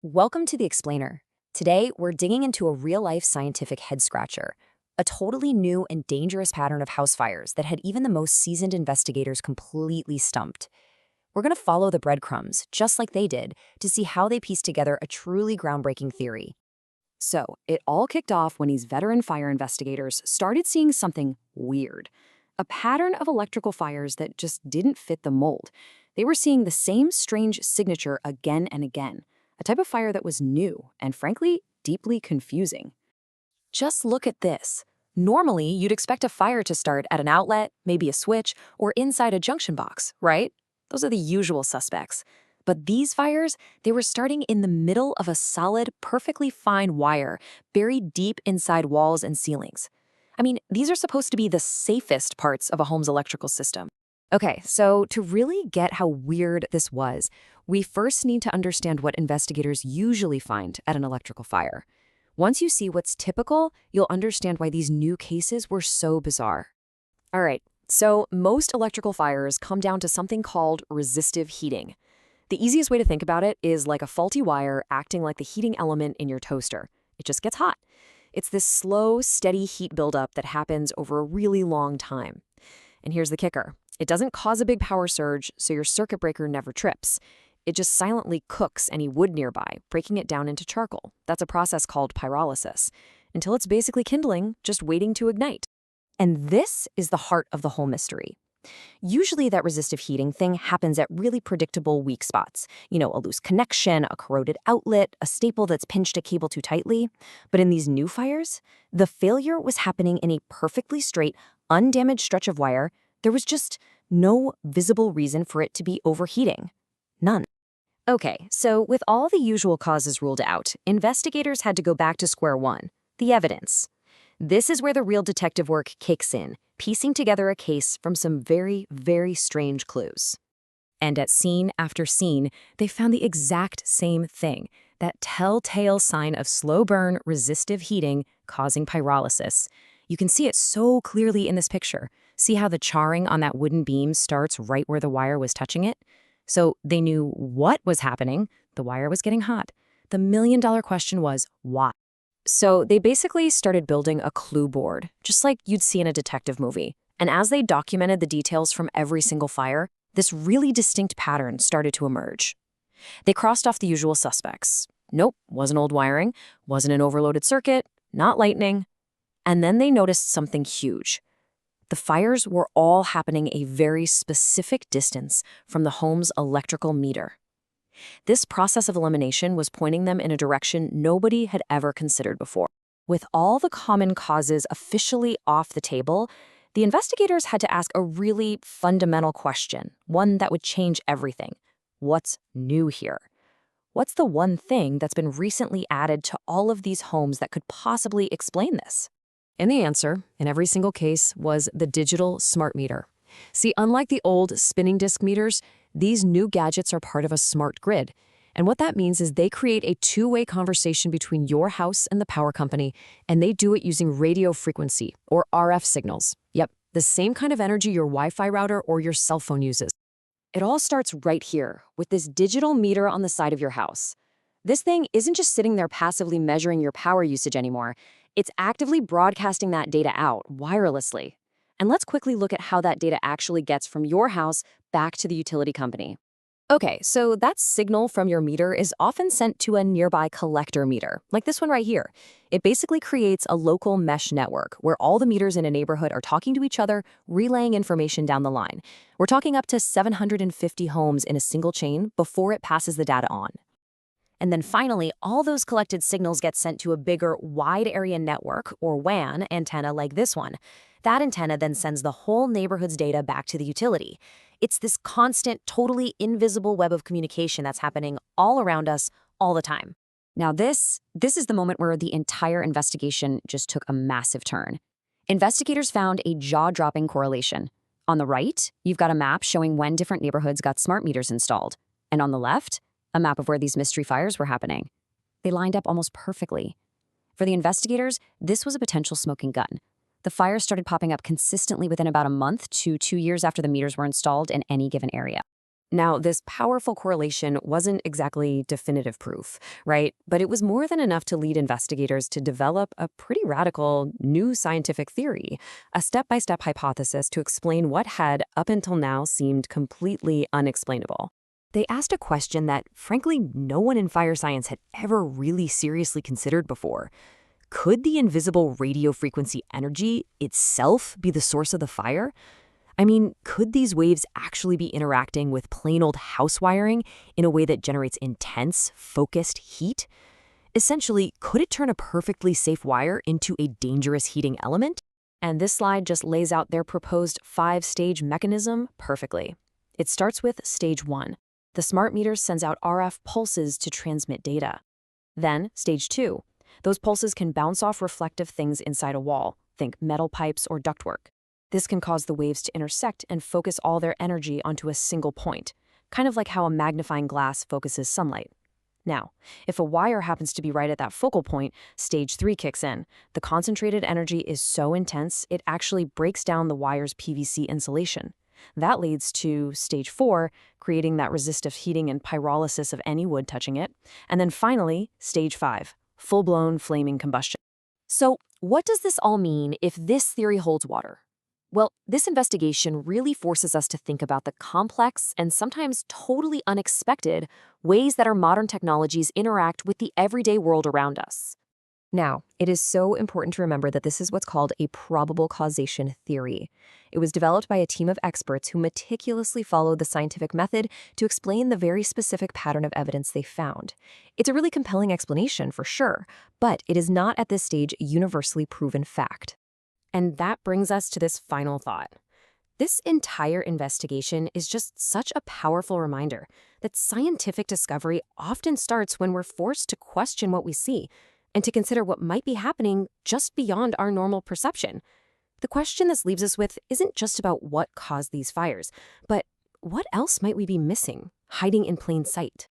Welcome to The Explainer. Today, we're digging into a real-life scientific head-scratcher, a totally new and dangerous pattern of house fires that had even the most seasoned investigators completely stumped. We're going to follow the breadcrumbs, just like they did, to see how they pieced together a truly groundbreaking theory. So, it all kicked off when these veteran fire investigators started seeing something weird. A pattern of electrical fires that just didn't fit the mold. They were seeing the same strange signature again and again. A type of fire that was new and, frankly, deeply confusing. Just look at this. Normally, you'd expect a fire to start at an outlet, maybe a switch, or inside a junction box, right? Those are the usual suspects. But these fires, they were starting in the middle of a solid, perfectly fine wire, buried deep inside walls and ceilings. I mean, these are supposed to be the safest parts of a home's electrical system. Okay, so to really get how weird this was, we first need to understand what investigators usually find at an electrical fire. Once you see what's typical, you'll understand why these new cases were so bizarre. All right, so most electrical fires come down to something called resistive heating. The easiest way to think about it is like a faulty wire acting like the heating element in your toaster. It just gets hot. It's this slow, steady heat buildup that happens over a really long time. And here's the kicker. It doesn't cause a big power surge, so your circuit breaker never trips. It just silently cooks any wood nearby, breaking it down into charcoal. That's a process called pyrolysis, until it's basically kindling, just waiting to ignite. And this is the heart of the whole mystery. Usually that resistive heating thing happens at really predictable weak spots. You know, a loose connection, a corroded outlet, a staple that's pinched a cable too tightly. But in these new fires, the failure was happening in a perfectly straight, undamaged stretch of wire. There was just no visible reason for it to be overheating. None. Okay, so with all the usual causes ruled out, investigators had to go back to square one, the evidence. This is where the real detective work kicks in, piecing together a case from some very, very strange clues. And at scene after scene, they found the exact same thing, that telltale sign of slow burn resistive heating causing pyrolysis. You can see it so clearly in this picture. See how the charring on that wooden beam starts right where the wire was touching it? So they knew what was happening. The wire was getting hot. The million-dollar question was, why? So they basically started building a clue board, just like you'd see in a detective movie. And as they documented the details from every single fire, this really distinct pattern started to emerge. They crossed off the usual suspects. Nope, wasn't old wiring, wasn't an overloaded circuit, not lightning. And then they noticed something huge. The fires were all happening a very specific distance from the home's electrical meter. This process of elimination was pointing them in a direction nobody had ever considered before. With all the common causes officially off the table, the investigators had to ask a really fundamental question, one that would change everything. What's new here? What's the one thing that's been recently added to all of these homes that could possibly explain this? And the answer, in every single case, was the digital smart meter. See, unlike the old spinning disk meters, these new gadgets are part of a smart grid. And what that means is they create a two-way conversation between your house and the power company, and they do it using radio frequency, or RF signals. Yep, the same kind of energy your Wi-Fi router or your cell phone uses. It all starts right here, with this digital meter on the side of your house. This thing isn't just sitting there passively measuring your power usage anymore. It's actively broadcasting that data out wirelessly. And let's quickly look at how that data actually gets from your house back to the utility company. Okay, so that signal from your meter is often sent to a nearby collector meter, like this one right here. It basically creates a local mesh network where all the meters in a neighborhood are talking to each other, relaying information down the line. We're talking up to 750 homes in a single chain before it passes the data on. And then finally, all those collected signals get sent to a bigger wide area network, or WAN, antenna like this one. That antenna then sends the whole neighborhood's data back to the utility. It's this constant, totally invisible web of communication that's happening all around us all the time. Now this is the moment where the entire investigation just took a massive turn. Investigators found a jaw-dropping correlation. On the right, you've got a map showing when different neighborhoods got smart meters installed. And on the left, a map of where these mystery fires were happening. They lined up almost perfectly. For the investigators, this was a potential smoking gun. The fires started popping up consistently within about a month to 2 years after the meters were installed in any given area. Now, this powerful correlation wasn't exactly definitive proof, right? But it was more than enough to lead investigators to develop a pretty radical new scientific theory, a step-by-step hypothesis to explain what had, up until now, seemed completely unexplainable. They asked a question that, frankly, no one in fire science had ever really seriously considered before. Could the invisible radio frequency energy itself be the source of the fire? I mean, could these waves actually be interacting with plain old house wiring in a way that generates intense, focused heat? Essentially, could it turn a perfectly safe wire into a dangerous heating element? And this slide just lays out their proposed 5-stage mechanism perfectly. It starts with stage 1. The smart meter sends out RF pulses to transmit data. Then, stage 2. Those pulses can bounce off reflective things inside a wall, think metal pipes or ductwork. This can cause the waves to intersect and focus all their energy onto a single point, kind of like how a magnifying glass focuses sunlight. Now, if a wire happens to be right at that focal point, stage 3 kicks in. The concentrated energy is so intense, it actually breaks down the wire's PVC insulation. That leads to stage 4, creating that resistive heating and pyrolysis of any wood touching it. And then finally, stage 5, full-blown flaming combustion. So, what does this all mean if this theory holds water? Well, this investigation really forces us to think about the complex and sometimes totally unexpected ways that our modern technologies interact with the everyday world around us. Now, it is so important to remember that this is what's called a probable causation theory. It was developed by a team of experts who meticulously followed the scientific method to explain the very specific pattern of evidence they found. It's a really compelling explanation, for sure, but it is not at this stage universally proven fact. And that brings us to this final thought. This entire investigation is just such a powerful reminder that scientific discovery often starts when we're forced to question what we see and to consider what might be happening just beyond our normal perception. The question this leaves us with isn't just about what caused these fires, but what else might we be missing, hiding in plain sight?